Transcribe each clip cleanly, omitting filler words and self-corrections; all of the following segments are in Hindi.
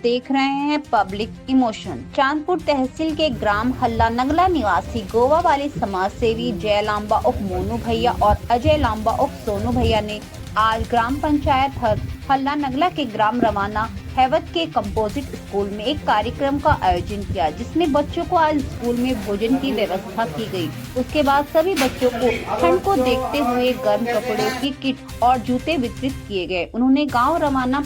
देख रहे हैं पब्लिक इमोशन। चांदपुर तहसील के ग्राम हल्ला नंगला निवासी गोवा वाले समाज सेवी जय लांबा उर्फ मोनू भैया और अजय लांबा उर्फ सोनू भैया ने आज ग्राम पंचायत हल्ला नंगला के ग्राम रवाना हैवत के कंपोजिट स्कूल में एक कार्यक्रम का आयोजन किया, जिसमें बच्चों को आज स्कूल में भोजन की व्यवस्था की गई। उसके बाद सभी बच्चों को ठंड को देखते हुए गर्म कपड़ों की किट और जूते वितरित किए गए। उन्होंने गांव रवाना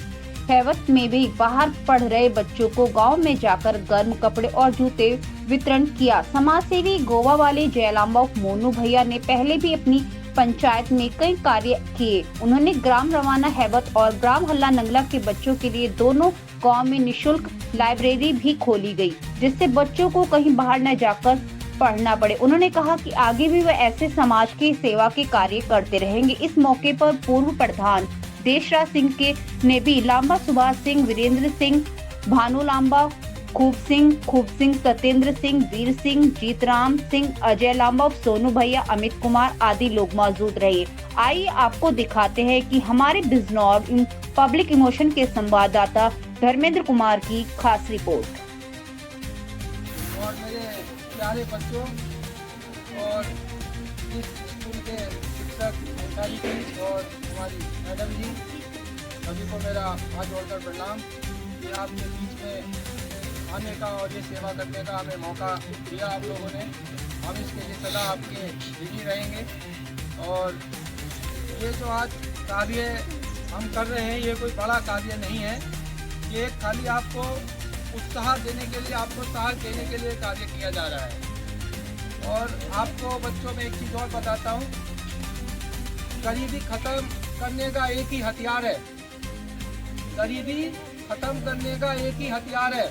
हैवत में भी बाहर पढ़ रहे बच्चों को गांव में जाकर गर्म कपड़े और जूते वितरण किया। समाज सेवी गोवा वाले जयलांबा मोनू भैया ने पहले भी अपनी पंचायत में कई कार्य किए। उन्होंने ग्राम रवाना हैवत और ग्राम हल्ला नंगला के बच्चों के लिए दोनों गांव में निशुल्क लाइब्रेरी भी खोली गई, जिससे बच्चों को कहीं बाहर न जाकर पढ़ना पड़े। उन्होंने कहा कि आगे भी वह ऐसे समाज की सेवा के कार्य करते रहेंगे। इस मौके पर पूर्व प्रधान देशराज सिंह के ने भी लांबा सुभाष सिंह, वीरेंद्र सिंह, भानु लांबा, खूब सिंह, सत्येंद्र सिंह, वीर सिंह, जीतराम सिंह, अजय लांबा, सोनू भैया, अमित कुमार आदि लोग मौजूद रहे। आइए आपको दिखाते हैं कि हमारे बिजनौर पब्लिक इमोशन के संवाददाता धर्मेंद्र कुमार की खास रिपोर्ट। और मेरे प्यारे बच्चों और इस स्कूल के शिक्षक अधिकारी जी और हमारी मैडम जी, सभी को मेरा हाथ जोड़कर प्रणाम कि आपके बीच में आने का और ये सेवा करने का हमें मौका दिया आप लोगों ने। हम इसके लिए सदा आपके ऋणी रहेंगे। और ये जो आज कार्य हम कर रहे हैं, ये कोई बड़ा कार्य नहीं है। ये खाली आपको उत्साह देने के लिए, आपको साहस देने के लिए कार्य किया जा रहा है। और आपको बच्चों में एक चीज़ और बताता हूँ, गरीबी खत्म करने का एक ही हथियार है। गरीबी खत्म करने का एक ही हथियार है,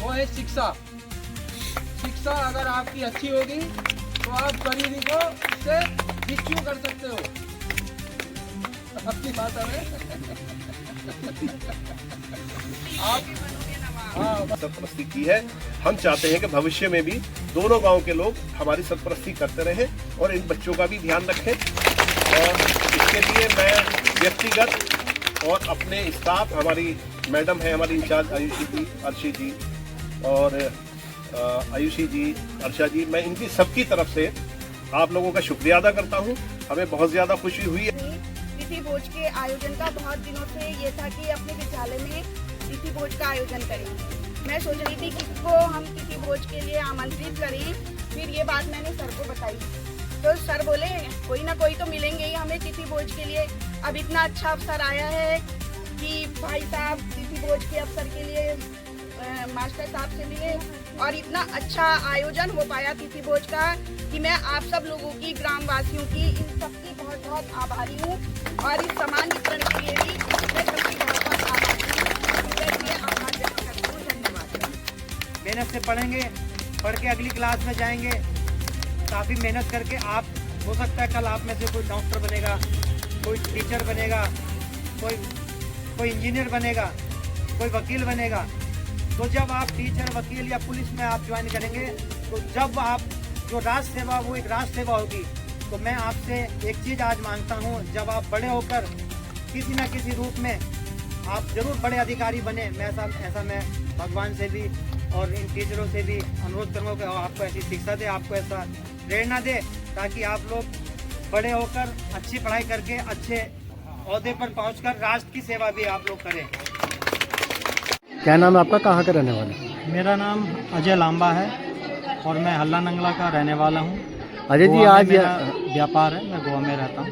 वो है शिक्षा। शिक्षा अगर आपकी अच्छी होगी तो आप गरीबी को से रिक्यू कर सकते हो। अपनी बात है आप सरपरस्ती की है। हम चाहते हैं कि भविष्य में भी दोनों गांव के लोग हमारी सरपरस्ती करते रहें और इन बच्चों का भी ध्यान रखें। और इसके लिए मैं व्यक्तिगत और अपने स्टाफ, हमारी मैडम है, हमारी इंचार्ज आयुषी जी, अर्शी जी और आयुषी जी, अर्षा जी, मैं इनकी सबकी तरफ से आप लोगों का शुक्रिया अदा करता हूं। हमें बहुत ज़्यादा खुशी हुई है। तिथि भोज के आयोजन का बहुत दिनों से ये था कि अपने विद्यालय में तिथि भोज का आयोजन करें। मैं सोच रही थी कि किसको हम तिथि भोज के लिए आमंत्रित करें। फिर ये बात मैंने सर को बताई तो सर बोले कोई ना कोई तो मिलेंगे ही हमें तिथि भोज के लिए। अब इतना अच्छा अवसर आया है कि भाई साहब तिथि भोज के अवसर के लिए मास्टर साहब से मिले और इतना अच्छा आयोजन हो पाया तिथि भोज का कि मैं आप सब लोगों की, ग्राम वासियों की, इन सबकी बहुत बहुत आभारी हूँ। और इस सम्मान वितरण के लिए भी मैं सबकी बहुत बहुत आभारी हूँ। आभार व्यक्त करती हूँ। धन्यवाद। मेहनत से पढ़ेंगे, पढ़ के अगली क्लास में जाएंगे, काफ़ी मेहनत करके आप, हो सकता है कल आप में से कोई डॉक्टर बनेगा, कोई टीचर बनेगा, कोई इंजीनियर बनेगा, कोई वकील बनेगा। तो जब आप टीचर, वकील या पुलिस में आप ज्वाइन करेंगे, तो जब आप जो राष्ट्र सेवा, वो एक राष्ट्र सेवा होगी। तो मैं आपसे एक चीज़ आज मांगता हूँ, जब आप बड़े होकर किसी न किसी रूप में आप जरूर बड़े अधिकारी बने। मैं ऐसा मैं भगवान से भी और इन टीचरों से भी अनुरोध करूँगा कि आपको ऐसी शिक्षा दे, आपको ऐसा प्रेरणा दे, ताकि आप लोग बड़े होकर अच्छी पढ़ाई करके अच्छे ओहदे पर पहुँचकर राष्ट्र की सेवा भी आप लोग करें। क्या नाम है आपका, कहाँ का रहने वाले? मेरा नाम अजय लांबा है और मैं हल्ला नंगला का रहने वाला हूँ। अजय जी, आज मेरा व्यापार है, मैं गोवा में रहता हूँ।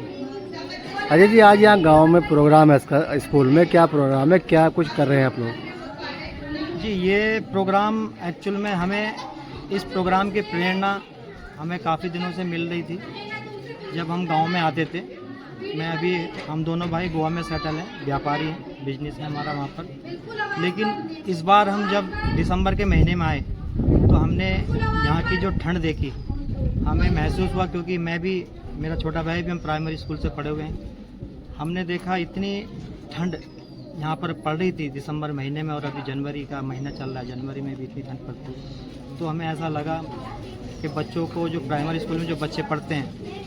अजय जी, आज यहाँ गांव में प्रोग्राम है, इसका स्कूल में क्या प्रोग्राम है, क्या कुछ कर रहे हैं आप लोग? जी, ये प्रोग्राम एक्चुअल में हमें, इस प्रोग्राम की प्रेरणा हमें काफ़ी दिनों से मिल रही थी। जब हम गांव में आते थे, हम दोनों भाई गोवा में सेटल हैं, व्यापारी हैं, बिजनेस है हमारा वहाँ पर। लेकिन इस बार हम जब दिसंबर के महीने में आए तो हमने यहाँ की जो ठंड देखी, हमें महसूस हुआ, क्योंकि मैं भी, मेरा छोटा भाई भी, हम प्राइमरी स्कूल से पढ़े हुए हैं। हमने देखा इतनी ठंड यहाँ पर पड़ रही थी दिसंबर महीने में, और अभी जनवरी का महीना चल रहा है, जनवरी में भी इतनी ठंड पड़ती है। तो हमें ऐसा लगा कि बच्चों को, जो प्राइमरी स्कूल में जो बच्चे पढ़ते हैं,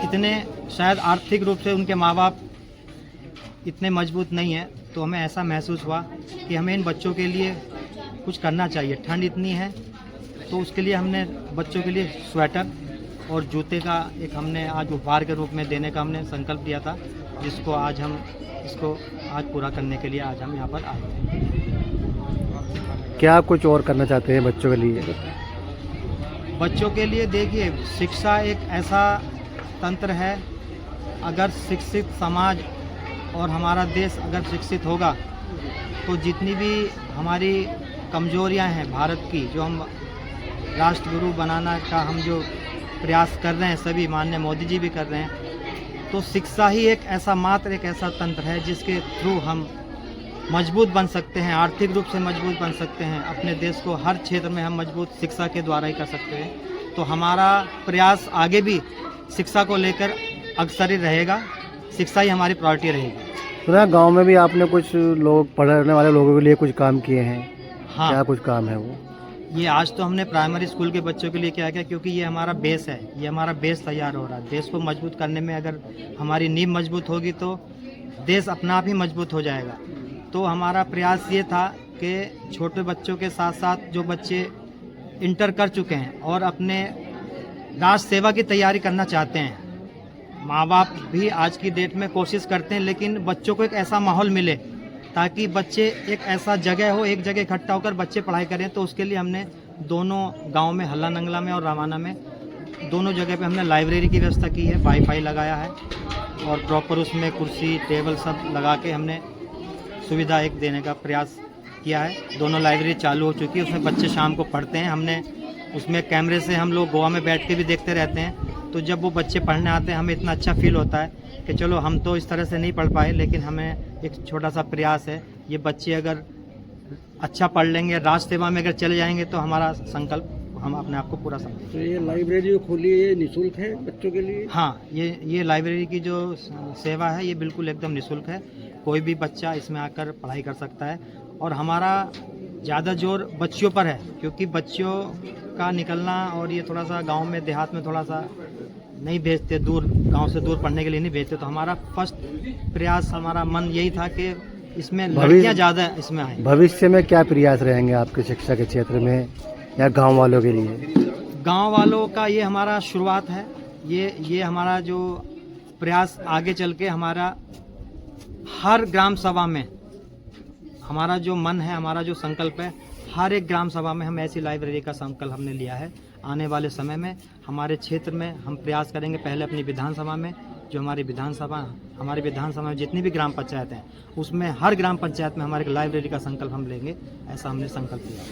इतने शायद आर्थिक रूप से उनके माँ बाप इतने मजबूत नहीं हैं तो हमें ऐसा महसूस हुआ कि हमें इन बच्चों के लिए कुछ करना चाहिए। ठंड इतनी है तो उसके लिए हमने बच्चों के लिए स्वेटर और जूते का एक हमने आज उपहार के रूप में देने का हमने संकल्प लिया था, जिसको आज हम इसको आज पूरा करने के लिए आज हम यहाँ पर आए हैं। क्या कुछ और करना चाहते हैं बच्चों के लिए? बच्चों के लिए देखिए, शिक्षा एक ऐसा तंत्र है, अगर शिक्षित समाज और हमारा देश अगर शिक्षित होगा तो जितनी भी हमारी कमजोरियां हैं भारत की, जो हम राष्ट्रगुरु बनाना का हम जो प्रयास कर रहे हैं, सभी माननीय मोदी जी भी कर रहे हैं, तो शिक्षा ही एक ऐसा मात्र एक ऐसा तंत्र है जिसके थ्रू हम मजबूत बन सकते हैं, आर्थिक रूप से मजबूत बन सकते हैं। अपने देश को हर क्षेत्र में हम मजबूत शिक्षा के द्वारा ही कर सकते हैं। तो हमारा प्रयास आगे भी शिक्षा को लेकर अग्रसर रहेगा, शिक्षा ही हमारी प्रायोरिटी रहेगी। तो गांव में भी आपने कुछ लोग पढ़ने वाले लोगों के लिए कुछ काम किए हैं? हाँ, क्या कुछ काम है वो? ये आज तो हमने प्राइमरी स्कूल के बच्चों के लिए क्या किया, क्योंकि ये हमारा बेस है, ये हमारा बेस तैयार हो रहा है। देश को मजबूत करने में अगर हमारी नींव मजबूत होगी तो देश अपना आप ही मजबूत हो जाएगा। तो हमारा प्रयास ये था कि छोटे बच्चों के साथ साथ जो बच्चे इंटर कर चुके हैं और अपने राष्ट्र सेवा की तैयारी करना चाहते हैं, माँ बाप भी आज की डेट में कोशिश करते हैं, लेकिन बच्चों को एक ऐसा माहौल मिले ताकि बच्चे एक ऐसा जगह हो, एक जगह इकट्ठा होकर बच्चे पढ़ाई करें। तो उसके लिए हमने दोनों गांव में, हल्ला नंगला में और रामाना में, दोनों जगह पे हमने लाइब्रेरी की व्यवस्था की है, वाईफाई लगाया है और प्रॉपर उसमें कुर्सी टेबल सब लगा के हमने सुविधा एक देने का प्रयास किया है। दोनों लाइब्रेरी चालू हो चुकी है, उसमें बच्चे शाम को पढ़ते हैं। हमने उसमें कैमरे से हम लोग गोवा में बैठ के भी देखते रहते हैं, तो जब वो बच्चे पढ़ने आते हैं हमें इतना अच्छा फील होता है कि चलो हम तो इस तरह से नहीं पढ़ पाए, लेकिन हमें एक छोटा सा प्रयास है, ये बच्चे अगर अच्छा पढ़ लेंगे, राष्ट्र सेवा में अगर चले जाएंगे तो हमारा संकल्प हम अपने आप को पूरा समझेंगे। तो ये लाइब्रेरी जो खोली है ये निःशुल्क है बच्चों के लिए? हाँ, ये लाइब्रेरी की जो सेवा है ये बिल्कुल एकदम निःशुल्क है। कोई भी बच्चा इसमें आकर पढ़ाई कर सकता है और हमारा ज़्यादा जोर बच्चियों पर है, क्योंकि बच्चियों का निकलना और ये थोड़ा सा गांव में देहात में थोड़ा सा नहीं भेजते, दूर गांव से दूर पढ़ने के लिए नहीं भेजते। तो हमारा फर्स्ट प्रयास, हमारा मन यही था कि इसमें लड़कियां ज़्यादा इसमें आए। भविष्य में क्या प्रयास रहेंगे आपके शिक्षा के क्षेत्र में या गांव वालों के लिए? गांव वालों का ये हमारा शुरुआत है, ये हमारा जो प्रयास आगे चल के हमारा हर ग्राम सभा में, हमारा जो मन है, हमारा जो संकल्प है, हर एक ग्राम सभा में हम ऐसी लाइब्रेरी का संकल्प हमने लिया है। आने वाले समय में हमारे क्षेत्र में हम प्रयास करेंगे, पहले अपनी विधानसभा में, जो हमारी विधानसभा में जितनी भी ग्राम पंचायत हैं उसमें हर ग्राम पंचायत में हमारे लाइब्रेरी का संकल्प हम लेंगे, ऐसा हमने संकल्प लिया।